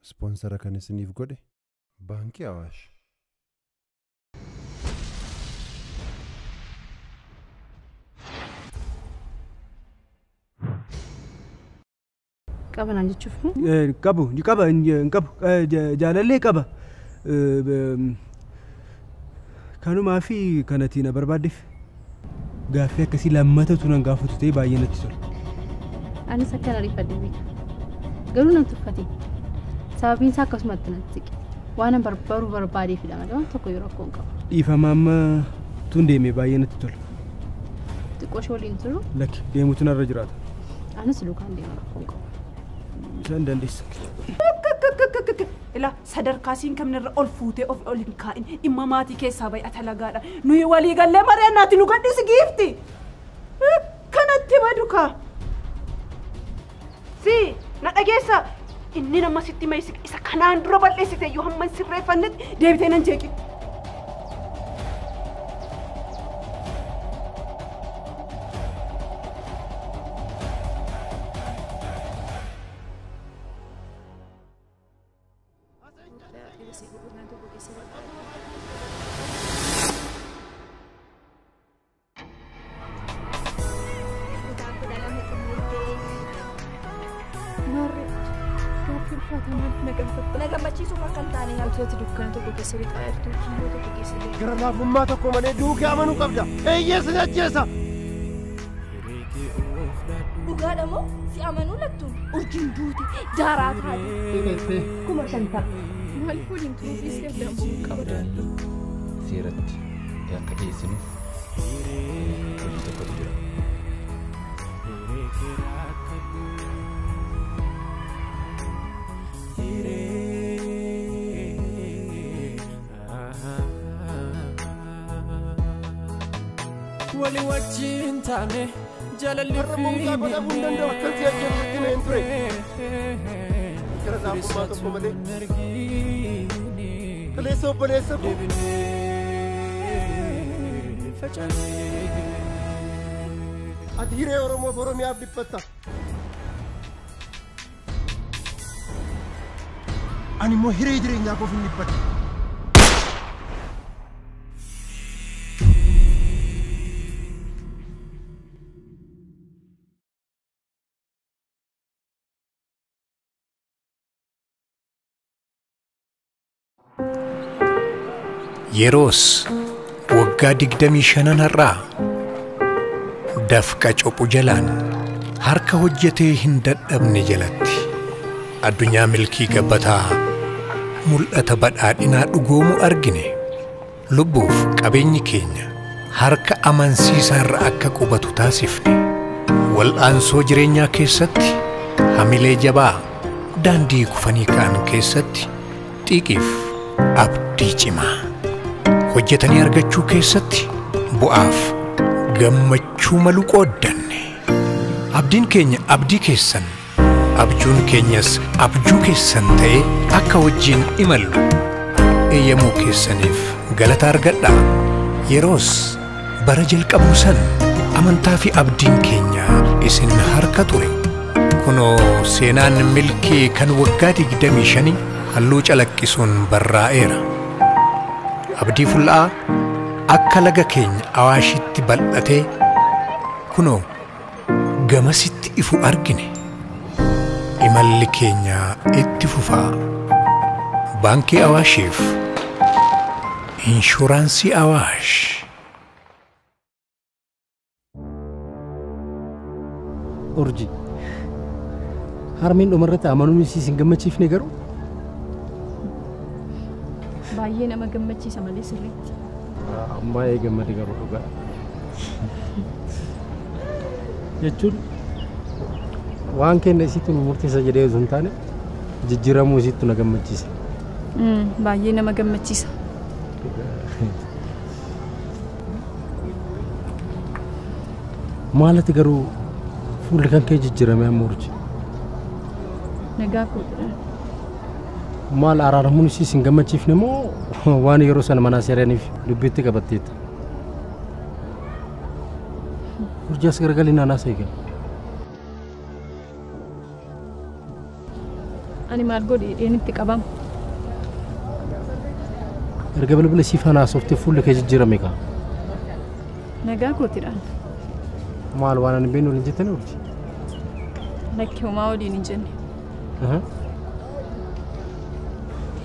Sponsora kan isiniif godhe baankii Awaash. Qaba naan jechuuf qabu jaalallee qaba kanumaa fi kanatti na barbaaddeef gaaffii akkasii lammata tunan gaafatu ta'e baay'ee natti tola. Anis akkana rifadhe beeka garuu nan tuffate sababiin isaa akkasumatti natti siqe waan barbaadeefidha malee waan tokko yeroo akkoon qaba. Dhiifama amma tun deemee baay'ee natti tola. Xiqqoo ishee waliin turu lakki deemuutu narra jiraata. Anis lukaan deemaa akkoon qaba. Isaan dandeessa. Ila sadarkaasiin kamnirra ol fuutee of ol hin kaa'in dhimma maatii keessaa bay'ata lagaadha. Nuyi walii gallee mareennaati nu gadhiisi giifti. Kanatti maduka. Si na dhageessa inni nama sitti meessi isa kanaan dura balleessite yoo hamma sirreeffannetti deebitee nan jeeqi. Garalaafummaa tokko malee duukaa amanuu qabda. Eeyyeessa jajjeessa. Dhugaadha moo si amanuu lattuun urjiin duuti daaraa taate. Kuma shantaa. Maaliif waliin turuufis danda'amuu qabda. Seeratti akka dhiyeessinuuf hojii tokkotu jira. Wali wajjin taane jaalalli fi ati hiree Oromoof Oromiyaaf dhiphatta. Ani immoo hiree jireenyaa koof hin dhiphadhu. Yeroos waggaa 25 har'aa dafqa cophu jalaan harka hojjetee hin dadhabne jalatti addunyaa milkii gabbataa mul'ata badhaadhinaa dhugoomu argine lubbuuf qabeenyi keenya harka amansiisaarra akka qubatu taasifne wal'aansoo jireenyaa keessatti hamilee jabaa daandii kufanii ka'an keessatti xiiqiif abdii cimaa hojjetanii argachuu keessatti bu'aaf gammachuu malu qooddanne abdiin keenya abdii keessan abjuun keenyas abjuu keessan ta'ee akka wajjin imallu eeyyamuu keessaniif galata argadhaa. Yeroos bara jalqabuu san amantaa fi abdiin keenya isin harka ture kunoo seenaan milkii kan waggaa 25 halluu calaqqisuun barraa'eera. Abdii fulla'aa akka laga keenya Awaashitti bal'atee kunoo gamasitti ifu argine imalli keenya itti fufaa. Baankii Awaashiif inshuraansii Awaash. Urji harmeen dhumarratti amanuun isiis hin gammachiifne garuu baay'ee nama gammachiisa malee sirriitti. Baay'ee gammade garuu dhugaa jechuun waan kenna isitti nu murteessa jedhee osoo hin taane jijjiiramuu isitti na gammachiisa. Baay'ee nama gammachiisa. Maalati garuu fuulli kan kee jijjiirame amma urji. Nagaa fuudhudha. Maal araaramuun isiis hin gammachiifne moo waan yeroo sana manaa seeraniif dubbiitti qabatteetta? Urji as garagalii naannaa seegan. Ani maal godhe dheenitti qabam. Erga bilbila sifanaa softee fuulli kee jijjiirame kaa. Nagaa kootiidhaan. Maal waan ani beenu hin jettanii urti. Lakki homaa waliin hin jenne.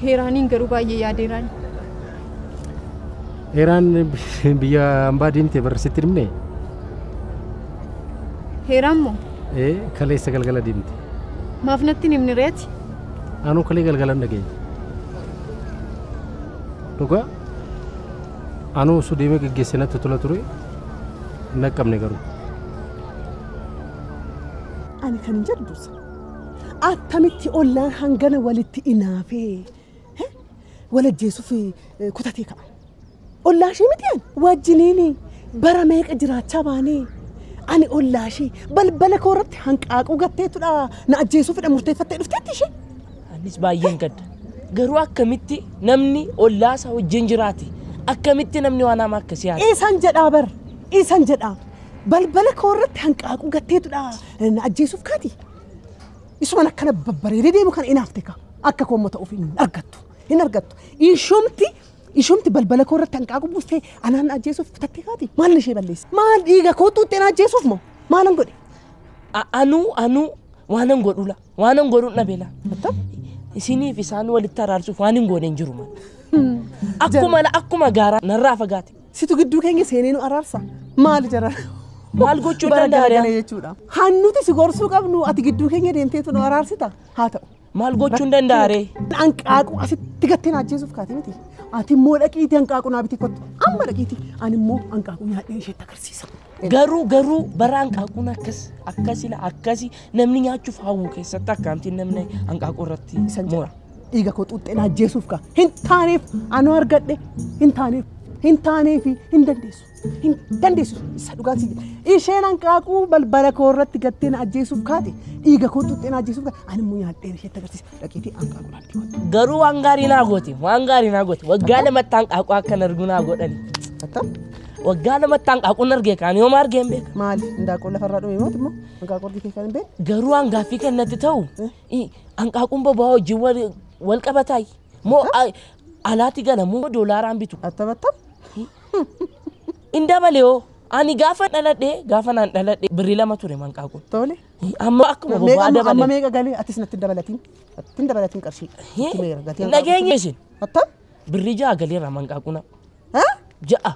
Hiraaniin garuu baay'ee yaadeeraan. Hiraan biyya hambaa deemtee barsiitti dhimne. Hiraan moo? Kaleessa galgala deemte. Maaf natti himni reeti? Anuu kalee galgalan dhageenya. Dhugaa anuu osoo deemee geggeessee natti tola ture hin naqqabne garuu. Ani kan jedhu dursa attamitti ollaan hangana walitti inaafee walajjeesuuf kutatee ka'a. Ollaashee miti ani wajjiniini bara meeqa jiraachaa baanee ani ollaashee balbala koorratti hanqaaquu gatteetudha na ajjeesuufidha murteeffattee dhufteetti ishee. Anis baay'een gadda. Garuu akkamitti namni ollaasa wajjin jiraate akkamitti namni waan hamaa akkasii haala. Isan jedhaa bar isan jedhaa balbala koorratti hanqaaquu gatteetudha na ajjeesuuf kaati. Isuman akkana babbareedee deemu kan inaafte ka akka koomma ta'uuf hin argattu. Ishumti balbala koorratti hanqaaquu buustee anaan ajjeesuuf kutattee kaati. Maal ishee balleessa? Maal dhiiga kootu uttee na ajjeesuuf moo maalan godhe? Anuu waanan godhula waanan godhuun dhabeela. Isiniif isaan walitti araarsuuf waan hin goone hin jiru man. Akkuma gaaraa narraa fagaate. Situ gidduu keenya seenee nu araarsa. Maal jara? Maal gochuu danda'a jechuudha. Hannuti si gorsuu qabnu ati gidduu keenya deemteetu nu araarsita haa ta'u. Maal gochuun danda'a? Hanqaaquu asitti gattee na ajjeesuuf kaati miti. Ati immoo dhaqiitii hanqaaquu naa biti kottu. Amma dhaqiitii ani immoo hanqaaquu nyaadhee isheetti agarsiisa. Garuu bara hanqaaquun akkasi namni nyaachuuf hawwu keessatti akkaamtiin namni hanqaaquu irratti moora. Dhiiga koo xuuxxee na ajjeesuuf ka hin taaneef anuu argadhe hin taaneef hin dandeessu isa dhugaati. Isheen hanqaaquu balbala koo irratti gattee na ajjeesuuf kaate dhiiga koo xuuxxee na ajjeesuuf kaate ani immoo nyaadhee isheetti agarsiisa. Dhaqiitii hanqaaquu naa dhiiga. Garuu waan gaarii naa goote waggaa lamatti hanqaaquu akkan argu naa godhani. Waggaa lamatti hanqaaquun argee kaan yoo ma argeen beeka. Maali hanqaaquu lafarraa dhume mooti immoo hanqaaquu argee kan hin beeku. Garuu hangaaffii kan natti ta'u hanqaaquun boba'aa wajjin wal qabataay moo alaatti galamoo doolaaraan bitu. Attabattam. Inda malee ani gaafa naan dhaladhee birrii 2 ture hanqaaquun. Tole. Amma akkuma boba'aa dabalee. Amma meeqa galee atis natti dabalatiin. Atti dabalatiin qarshii. Nageenya isin. Attam. Birrii 6 galeera hanqaaquun. 6.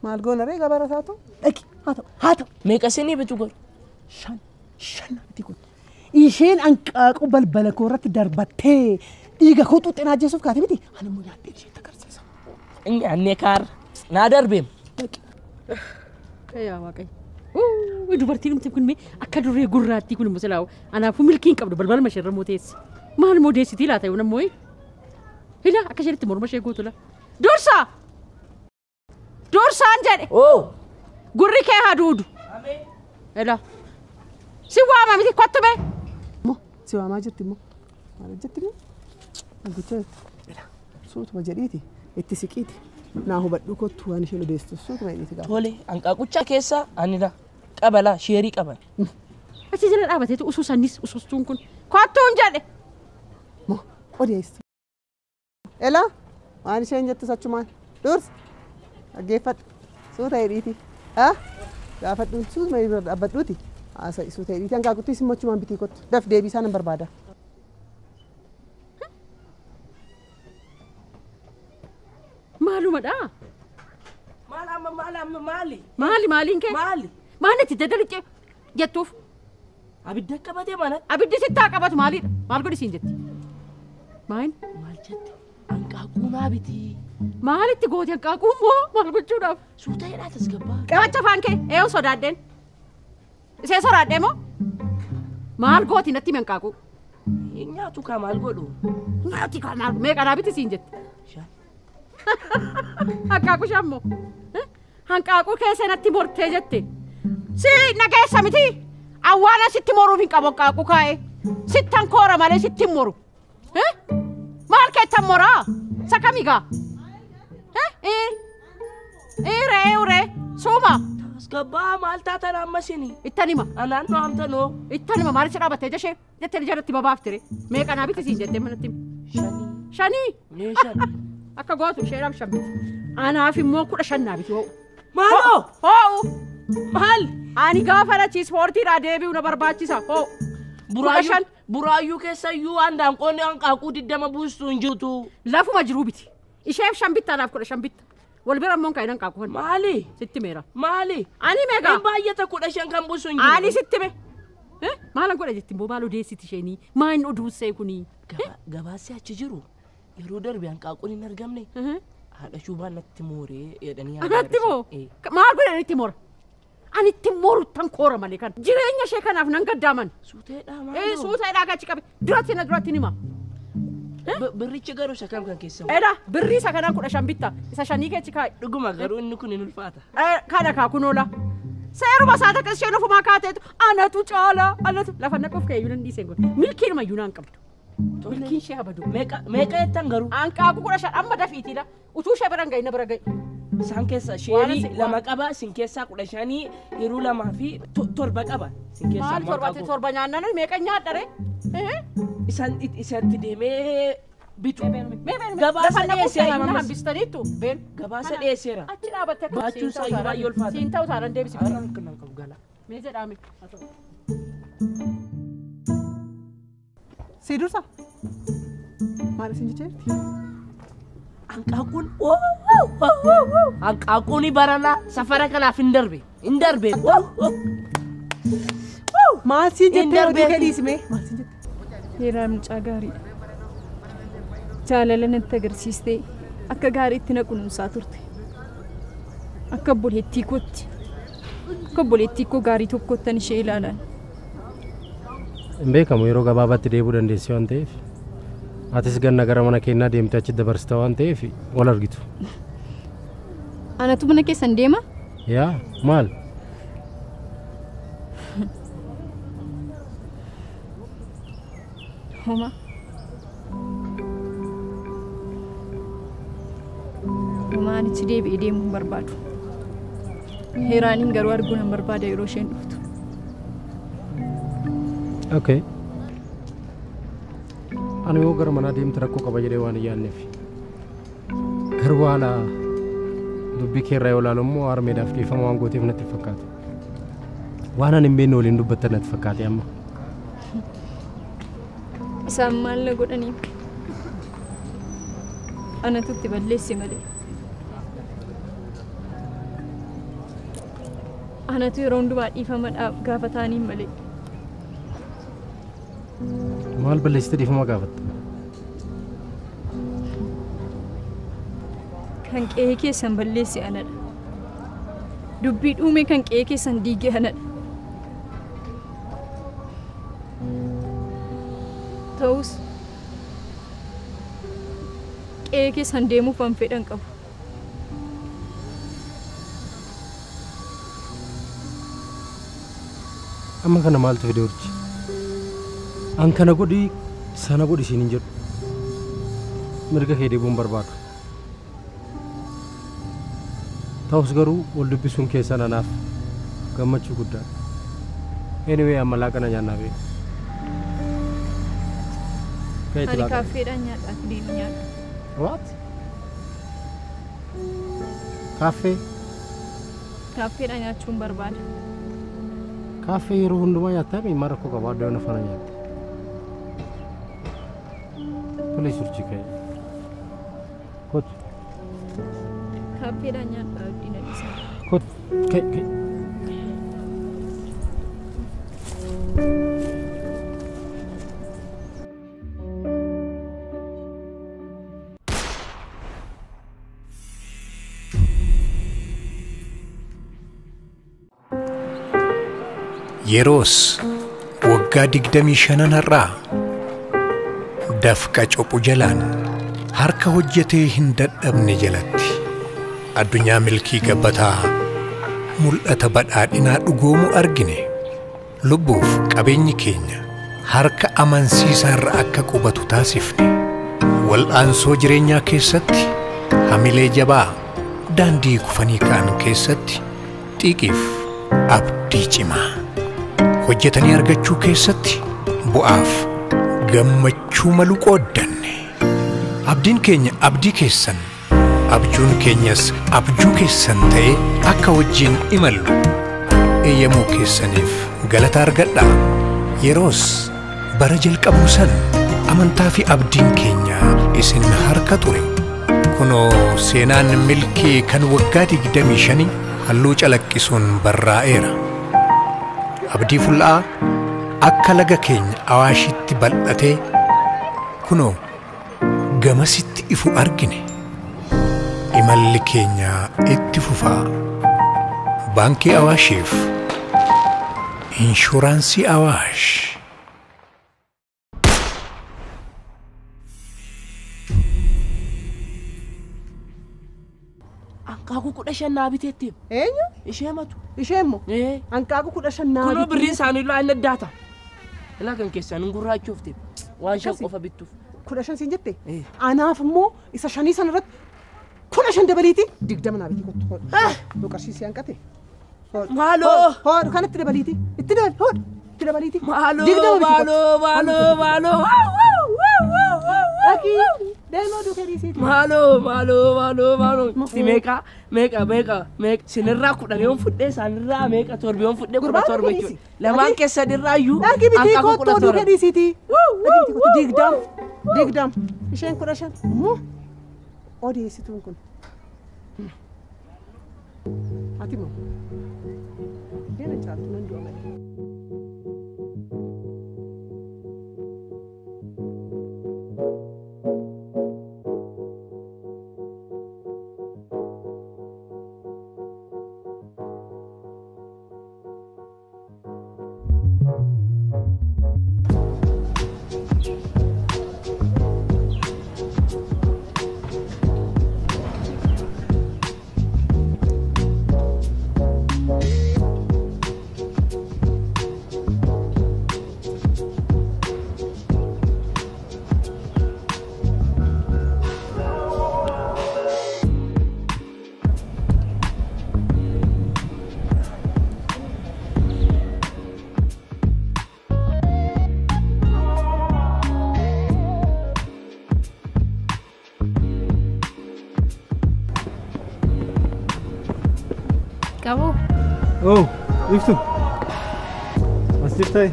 Maal goona ree gabara taatu? Dhaqi haa ta'u. Meeqa isinii bitu godhu? 5 biti godhu. Isheen hanqaaquu balbala koo irratti darbattee dhiiga koo xuuxxee na ajjeesuuf kaate miti. Ani immoo nyaadhee isheetti agarsiisa. Inni annee kaara naa darbeem. Yaa waaqayyo. Dubartiin humti kun akka duree gurraattii kun immoo silaawu anaafuu milkiin qabdu balbala masheerra mooteessi. Maal moodeessitii laata yoo nammoo hila akka isheetti morma ishee gootula. Dursaan jedhe. Gurri kee haa duudu. Ela. Si waama miti kottu bee. Si waamaa jirti immoo. Maal jetti immoo? Angicha suutuma jedhiiti itti siqiiti. Naa hubadhu kottu waan isheen odeessu suutuma jedhiiti gaafa. Tole hanqaaqucha keessa anira qabala sheerii qaban. Achi jala dhaabateetu usuusannis usuustuun kun kottuun jedhe. Moo odeessu. Ela waan isheen jettu sachumaan dursa. Aggeeffadhu suuta hidhiiti. Gaafadhu suutuma irra dhaabbadhuuti. Asa suuta hidhiiti hanqaaquutti simmachumaan bitii kottu. Daf deebii isaa nan barbaada. Maalumadhaa? Maali? Maaliin kee? Maali itti daddalicce jettuuf? Abidda qabatee mana? Abiddi sitti haa qabatu maalidha? Maal godhi siin jetti? Maal jette? Hanqaaquu naa biti. Maalitti gooti hanqaaquu moo maal gochuudhaaf? Suuta hidhaa tasgabbaa. Qabacha afaan kee eewu sodaadheen. Isee sodaadhee moo? Maal gooti natti himi hanqaaquu? Nyaatu kaa maal godhu? Nyaati kaa maal meeqa naa biti siin jetti? Hanqaaquu shammoo? Hanqaaquu keessa natti mortee jette. Si nageessa miti? Awwaana sitti moruuf hin qabu hanqaaquu kaa'ee. Sittan koora malee sitti hin moru. Maal keettan moraa? Sakamigaa? Re'ee suuma. Tasgabbaa maal taatan amma sini? Ittanima. Anaan no amtanoo. Ittanima maal si dhaabattee jeshee? jettee jalatti babaaftire meeqa naa biti siin jettee manatti shanii akka gootu isheenaaf shan biti anaaf immoo 15 naa biti hoo hoo maal ani gaafa lachi ispoortiidhaa deebi'u na barbaachisa hoo buraayyuu keessayyuu handaan qoonni hanqaaquu 20 buustuu hin jirtu lafuma jiruu biti isheef 5 bitta anaaf 15 bitta wal bira immoo kan hanqaaquu kan maali sitti meera maali ani meeqa baay'ata 15 kan buusuu hin jiru ani sitti me maalan godha jetti immoo maal odeessiti isheenii maan oduussee kunii gabaasee achi jiru yeroo darbe hanqaaquun hin argamne haadha shubaan natti mooree jedhanii natti moo maal godhan itti moora ani itti mooru tan koora malee kan jireenya ishee kanaaf nan gaddaaman suuteedhaa maal suuteedhaa gachi qabe duratti nima birrichi garuu isa kam kan keessa birrii isa kanaa 15 bitta isa shanii keechi kaa dhuguma garuu inni kun hin ulfaata kana kaa kunoola seeruma isaa takka isheen ofumaa kaateetu anatu caala anatu lafa naqoof ka'eeyyuu nan dhiiseen godhe milkiinuma iyyuu naan qabdu milkiin ishee habadu meeqa jettan garuu hanqaaquu 15 amma dafiitiidha utuu ishee bira hin ga'in bira ga'i isaan keessa sheerii lama qaba isin keessaa 15 yeroo lamaa fi 7 qaba isin keessaa maal torba nyaannan meeqa nyaadhare isaan isatti deemee bitu gabaasa dhiyeesseera hambistaniittu gabaasa dhiyeesseera achi dhaabatte baachuun isaa yoo baay'ee ulfaata siin ta'u taanan deebisi haraan kanaan qabu gala mee jedhame si dursa maal isin jecheerti hanqaaquun barana safara kanaaf hin darbe maal siin jettee oduu gadhiisme maal siin jettee Hiraan mucaa gaariidha. Jaalala natti agarsiistee akka gaariitti na kunuunsaa turte. Akka obboleettii koo gaarii tokkottan ishee ilaalan. Hin beekamu yeroo gabaabaatti deebuu dandeessi waan ta'eef atis ganna gara mana keenyaa deemtee achi dabarsita waan ta'eef wal argitu. Anatu mana keessan deema? Yaa maal? Homa. Homaan itti deebi'ee deemuu hin barbaadu. Hiraaniin garuu arguu nan barbaada yeroo isheen dhuftu. Okay. Ani yoo gara manaa deemte rakkoo qaba jedhee waan hin yaadneef. Garuu haala dubbii keerraa yoo ilaalu immoo harmeedhaaf dhiifama waan gooteef natti fakkaata. Waan ani hin beekne waliin dubbattan natti fakkaate amma. Isaan maal na godhaniif anatu itti balleesse malee anatu yeroo hundumaa dhiifama gaafataaniin malee. Maal balleessite dhiifama gaafatta? Kan qe'ee keessan balleesse anadha. Dubbii dhuume kan qe'ee keessan diige anadha. Ta'us qe'ee keessan deemuuf an fedhan qabu. Amma kana maaltu fide urji? An kana godhi sana godhi siin hin jedhu. Mirga kee deebuun barbaadu. Ta'us garuu wal dubbisuun keessan anaaf gammachuu guddaa. Anyway amma laaqana nyaannaa beeku. Ani kaaffeedhaan nyaadhaaf deemu nyaadha. What? Kaaffee? Kaaffeedhaan nyaachuun barbaada. Kaaffee yeroo hundumaa nyaattaa miimmaa rakkoo qabaadhu yoo na fana nyaatte. Please urjii ka'e. Kot. Kaaffeedhaan nyaadhaa abdiin adiisaa. Kot. Ka'e. Yeroos waggaa 25 irraa dafqa cophu jalaan harka hojjetee hin dadhabne jalatti addunyaa milkii gabbataa mul'ata badhaadhinaa dhugoomu argine lubbuuf qabeenyi keenya harka amansiisaarra akka qubatu taasifne wal'aansoo jireenyaa keessatti hamilee jabaa daandii kufanii ka'an keessatti xiiqiif abdii cimaa hojjetanii argachuu keessatti bu'aaf gammachuu malu qooddanne. Abdiin keenya abdii keessan, abjuun keenyas abjuu keessan ta'ee akka wajjin imallu eeyyamuu keessaniif galata argadhaa. Yeroos bara jalqabnu san amantaa fi abdiin keenya isin harka ture. Kunoo seenaan milkii kan waggaa 25 halluu calaqqisuun barraa'eera. Abdii fulla'aa akka laga keenya awaashitti bal'atee kunoo gamasitti ifu argine. Imalli keenya itti fufaa. Baankii Awaashiif inshuraansii Awaash. Hanqaaquu 15 naa biteetti. Eenyu? Ishee matu. Ishee immoo? Hanqaaquu 15 naa Kunoo birrii isaanii illee inni addaata. Ilaa kan keessaan hin gurraachoofte waan shan qofa bittuuf. 15 siin jette? Anaaf immoo isa 5 sana irratti 15 dabaliiti 20 naa bitii kottu hodhu. Yoo qarshiisii hanqate. Maaloo. Hodhu kanatti dabaliiti. Itti dabali hodhu. Itti dabaliiti. Maaloo. Aki deemoo duukeriisiiti. Maaloo. Meeqa. Sinirraa 10 yoon fudhee isaanirraa meeqa torbiyoon fudhee 17 jechuudha. Lamaan keessa dirraa iyyuu Dhagi bitii kottoo duukeriisiiti. Digdam. Isheen 15. Odeessituun kun. Ati moo? Deena caaltu nan du'a malee. Kamu? Oh, itu. Masih tay.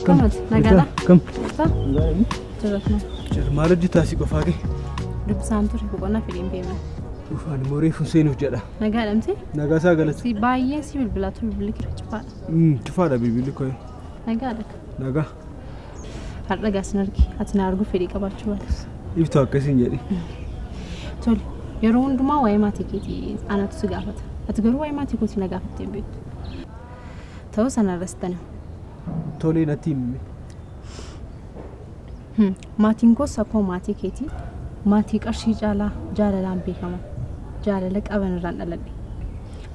Kamu? Nagada? Kam. Apa? Jelas no. Malah ditasi kofake. Dubsaan ture boqonnaa fedhiin beekna. Ufaan moorii Hussein jedha. Nagaadhaan si? Nagaa isaa galata. Si baay'ee si bilbilaatu bilbilli kira cufaadha. Cufaadha bilbilli koye. Nagaadha. Nagaa. Har'a gaasin argi ati na arguu fedhii qabaachuu baatus. Iftu akkasiin jedhi. Tole yeroo hundumaa waa'ee maatii keetii anatu si gaafata. Ati garuu waa'ee maatii kootii na gaafattee hin beektu. Ta'uu sanarras tana. Tole natti himi. Maatiin koos akkuma maatii keetii maatii qarshii caalaa jaalalaan beekama. Jaalala qaban irraan dhaladhe.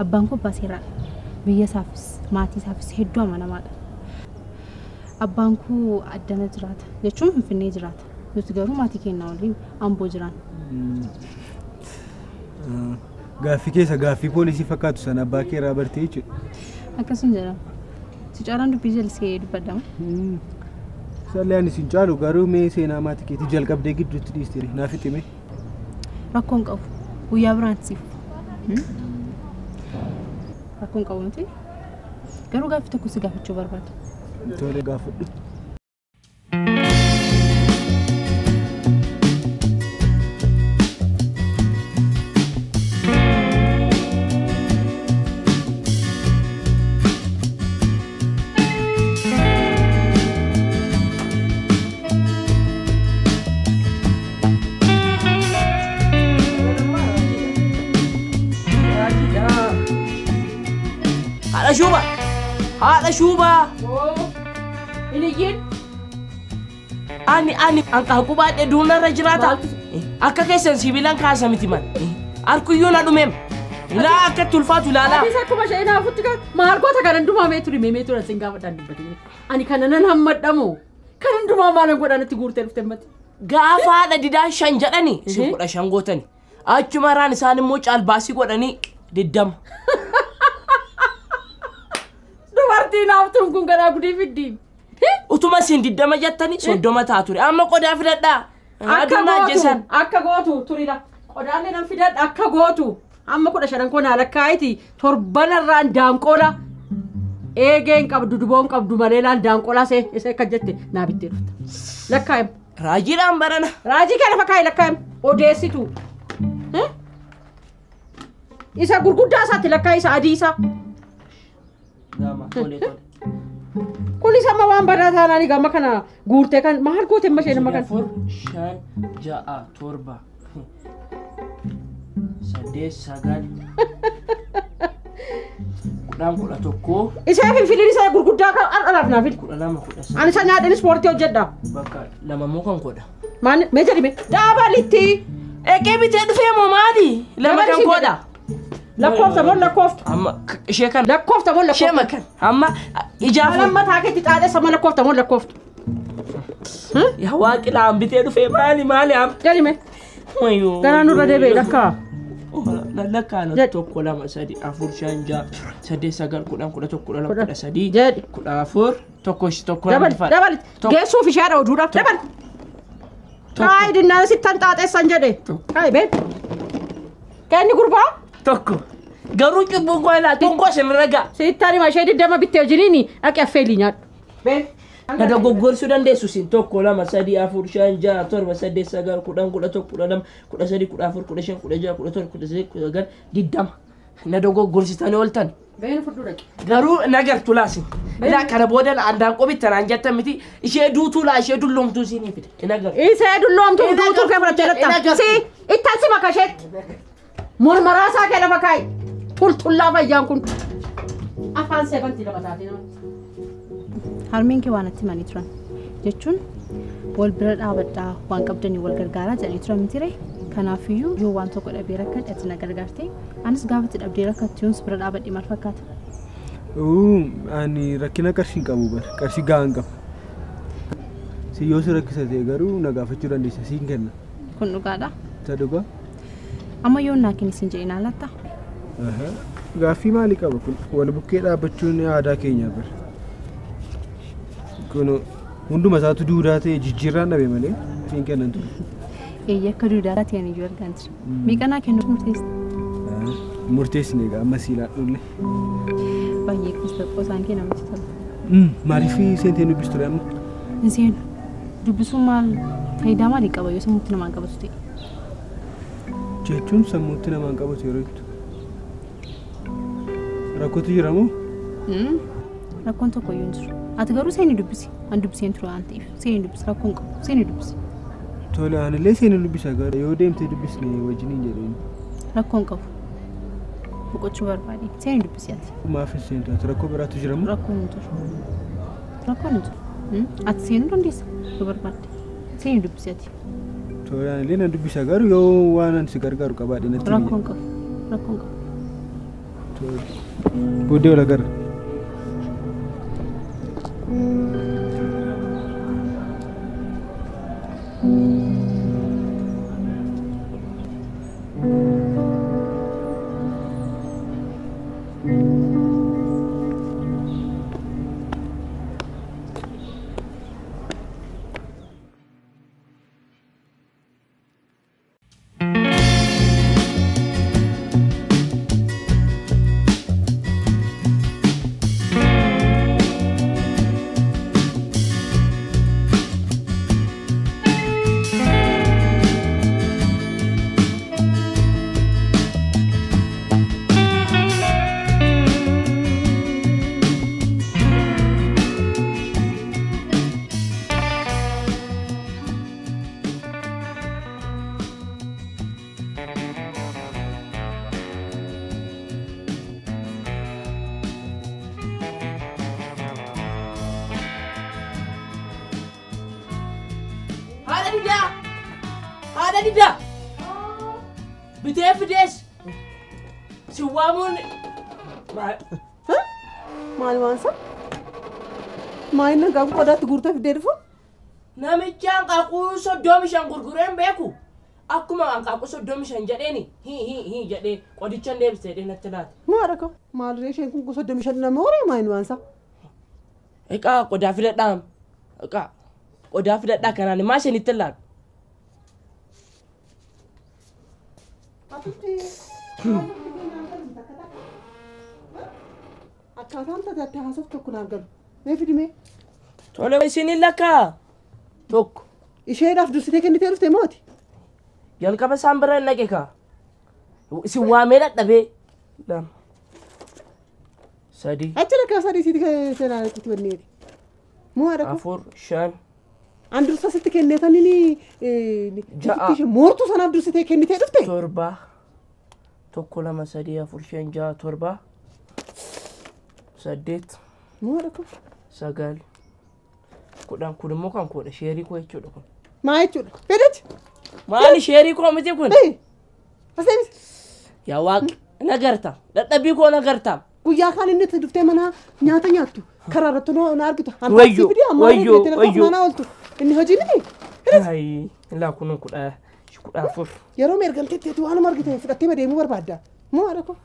Abbaan koo baaseeraan biyya isaafis maatii isaafis hedduu amanamaadha. Abbaan koo addana jiraata jechuun Finfinnee jiraata. Nuti garuu maatii keenya waliin Amboo jiraan. Gaaffii keessa gaaffii poolisii fakkaatu sana abbaa kee irraa bartee jechuudha. Akkasuma jedhama. Si caalaan dubbii jallisee dubbadama. Sallee ani sin caalu garuu mee seenaa maatii keetii jalqabdee gidduutti dhiistiri naaf itti hime. Rakkoon qabu guyyaa biraan siif. Rakkoon qabu miti. Garuu gaaffii tokko si gaafachuu barbaada. Tole gaafadhu. Ada shuba. Ini yin. Ani aku baadhe duunarra jiraata. Akka keessan sibiilaan kaasa miti man. Harkuyyuu na dhumem. Ilaa akkatti ulfaatu ilaalaa. Ati akkuma ishee naafutti kan maal goota kan hundumaa mee ture sin gaafadhaan dubbatanii. Ani kana nan hammadhamu. Kan hundumaa maalan godhanatti guurtee dhuftee mati. Gaafa haadha didaa 5 jedhani isin 15 gootani. Achuma raan isaan immoo caalbaasii godhanii 20. Ispoortii naaftuun kun garaa gudii fiddiin. Utuma siin diddama jettanii soddoma taaturi. Amma qodaa fidadhaa. Akka gootu turira. Qodaan nan fidadha akka gootu. Amma 15 koo naa lakkaa'iti torbanarraan daanqola. Eegeen qabdu duboon qabdu malee laan daanqolaa isa akka jette naa bittee dhufta. Lakkaa'im. Raajiidhaan barana. Raajii kana fakkaa'e lakkaa'im. Odeessitu. Isa gurguddaa isaatti lakkaa'e isa adii isaa. Gama tole tole. Kun isa amma waan badaa taanaanii gama kana guurtee kan maal goote amma ishee nama kan. 4 5 6 7 Saddeet sagal. Kudhan tokko. Isa finfiliin isa gurguddaa kan alaaf naa fili. 12 Ani isa nyaadheen ispoortii hojjedha. Bakka lama moo kan godha. Maan mee jedhime daabalitti. Eegee bitee dhufee moo maali? Lama kan godha. Lakkoofta moo lakkoofta? Amma ishee kan. Lakkoofta moo lakkoofta? Ishee makan. Amma ijaafu. Amma taaketti xaadheessa moo lakkoofta moo lakkoofta? Yaa waaqilaan bitee dhufee maali am. Jedhime. Wayyoo. Garaan nurra deebi'e lakkaa. Lakkaana tokko 2 3 4 5 6 8 9 10 11 12 13 14 tokko dabali geessuuf isheedha oduudhaaf dabali. Kaayidinnaan sittan xaaxeessan jedhe. Kaayi bee. Kenni gurbaa. Tokko. Garuu cubbuu goolaa tokko sin raga. Sittan ima ishee diddama bittee jiniini dhaqi affeelii nyaadhu. Bee. Na dogoggorsu dandeessu sin tokko 2 3 4 5 6 7 8 9 10 11 12 13 14 15 16 17 18 19 diddama. Na dogoggorsitanii ooltan. Been fudhu dhaqi. Garuu nagartu laasin. Ilaa kana booda andaan qobitti naan jettan miti ishee duutuu laa ishee dulloomtuu siinii fide. Nagar. Ishee dulloomtuu duutuu kee fudhattee latta. Si ittaan si makasheetti. Mormaraasaa kee lafa kaayi. Tultullaa fayyaan kun. Afaan seefanti lama taatee nama. Harmeen kee waan itti manii turan jechuun wal bira dhaabadhaa waan qabdanii wal gargaaraa jedhanii turan mitire. Kanaafiyyuu yoo waan tokko dhabee rakkate ati na gargaarte anis gaafatti dhabdee rakkattii yoons bira dhaabadhee maal fakkaata? Ani rakkina qarshii qabu bara qarshii gahaan qaba. Si yoo si rakkisate garuu na gaafachuu dandeessa siin kenna. Kun dhugaadha? Isa dhugaa? Amma yoo naa kenni siin jedhee naalatta? Gaaffii maalii qaba kun? Wal bukkee dhaabbachuun aadaa keenya bara. Kun hunduma isaatu duudaa ta'e jijjiirraan dhabe malee siin kennan ture. Eeyyee akka duudaa ta'an iyyuu argaan jira. Meeqanaa kennuuf murteessa? Murteessine egaa amma siilaan dhulle. Baay'ee kiristoos isaan kenna miti tola. Maaliif seentee dubbistu ture amma? Hin seenu. Dubbisuun maal faayidaa maalii qaba yoo sammuutti namaan qabatu ta'e? Jechuun sammuutti namaan qabatu yeroo jettu. Rakkootu jira moo? Rakkoon tokko iyyuu hin jiru. Ati garuu seenii dubbisi. An dubbiseen ture waan ta'eef. Seenii dubbisi rakkoon qabu. Seenii dubbisi. Tole anillee seenii dubbisa garuu yoo deemtee dubbisne wajjiniin jedheen. Rakkoon qabu. Boqochuu barbaade. Seenii dubbisi ati. Maaf seentu ati rakkoo biraatu jira moo? Rakkoon hin jiru. Rakkoon hin jiru. Ati seenuu dandeessa yoo barbaadde. Seenii dubbisi ati. Tole anillee nan dubbisa garuu yoo waan an si gargaaru qabaadhe natti himi. Rakkoon qabu. Rakkoon qabu. Tole. Booddee wal agarra. Ada tidak? Bitee fidees. Si waamuun. Maal waansa? Maal na gaafa qodaatti guurtee fidee dhufu? Namichaan qaaquu 35 gurgureen beeku. Akkuma qaaquu 35 jedheeni hi jedhee qodichaan deebisee natti laata. Maal akka? Maal isheen kun 35 nama horii maal waansa? Eka qodaa filadhaa. Eka qodaa filadhaa kanaan maashin itti laal. Akkaataan tajaajila haasoftu tokko naaf galu. Mee fidime? Tole isin lakkaa. Tokko. Isheedhaaf dursitee kennitee dhuftee mooti? Jalqaba isaan bira hin dhaqe kaa. Isin waamee dadhabee. Lama. Sadi. Achi lakkaa sadii siiti seenaa itti banneeti. Moo haadha koo? Afur. Shan. An dursa sitti kenneetanii Ja'a. moortuu sanaaf dursitee kennitee dhufte? Torba. Tokko lama sadii afur shan ja'a torba. Saddeet. Moo haadha koo? Sagal. Kudhan kun immoo kan koodha sheerii koo jechuudha kun. Maa jechuudha? Fedhachi? Maali sheerii koo miti kun? Aseenis? Yaa waaqi nagarta. Dadhabbii koo nagarta. Guyyaa kaan inni itti dhuftee mana nyaata nyaattu. Karaa irratti na argitu. Wayyo, wayyo, wayyo. Mana ooltu. Inni hojii miti? Hai, laa kun kudha afur. Yeroo meergamteetti waanuma argite fudhattee badeemuu barbaadda. Moo haadha koo?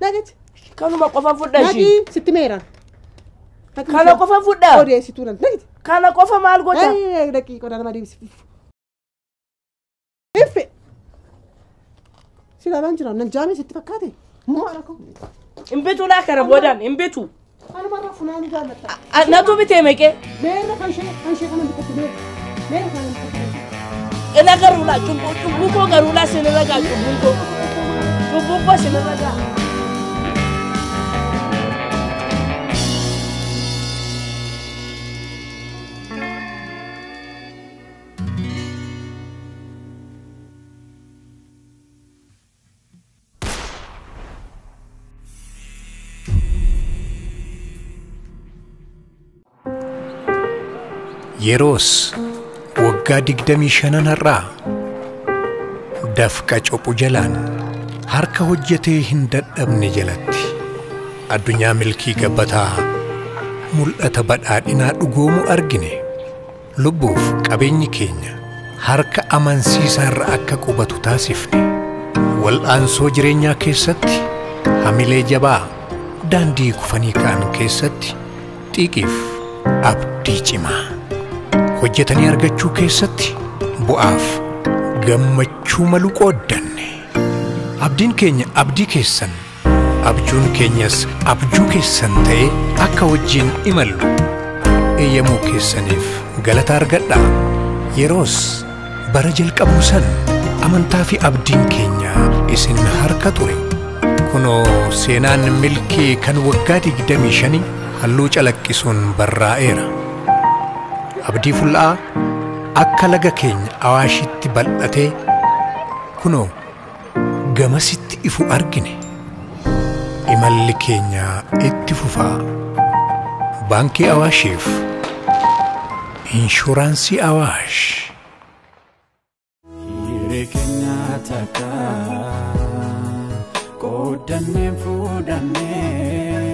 Nagachi? Kanuma qofa fudhaa ishii. Nagi sitti meeraan. Kana qofa fudhaa. Odeessituu nan. Nagiti? Kana qofa maal godha? Dhaqii qodaa nama deebisi. Effe. Sila waan jiraan nan jaamee sitti fakkaate. Moo haadha koo? Imbitu laa kana boodaan imbitu. Anuma irraa funaanuu jaallata. Natu bitee meeqee? Meerra kan ishee kana bitatti meerra. Meerra kana bitatti. Ina garuulaa cubbuu koo garuulaa sinirra gaa cubbuu koo. Cubbuu koo sinirra gaa. Yeroos waggaa 25 har'aa dafqa cophu jalaan harka hojjetee hin dadhabne jalatti addunyaa milkii gabbataa mul'ata badhaadhinaa dhugoomu argine lubbuuf qabeenyi keenya harka amansiisaa irra akka qubatu taasifne wal'aansoo jireenyaa keessatti hamilee jabaa daandii kufanii ka'an keessatti xiiqiif abdii cimaa hojjetanii argachuu keessatti bu'aaf gammachuu malu qooddanne abdiin keenya abdii keessan abjuun keenyas abjuu keessan ta'ee akka wajjin imallu eeyyamuu keessaniif galata argadhaa yeroos bara jalqabuu san amantaa fi abdiin keenya isin harka ture kunoo seenaan milkii kan waggaa 25 halluu calaqqisuun barraa'eera abdii fulla'aa akka laga keenya awaashitti bal'atee kunoo gamasitti ifu argine imalli keenya itti fufaa baankii awaashiif inshuraansii awaash Hiree keenya takka qoodannee fuudhannee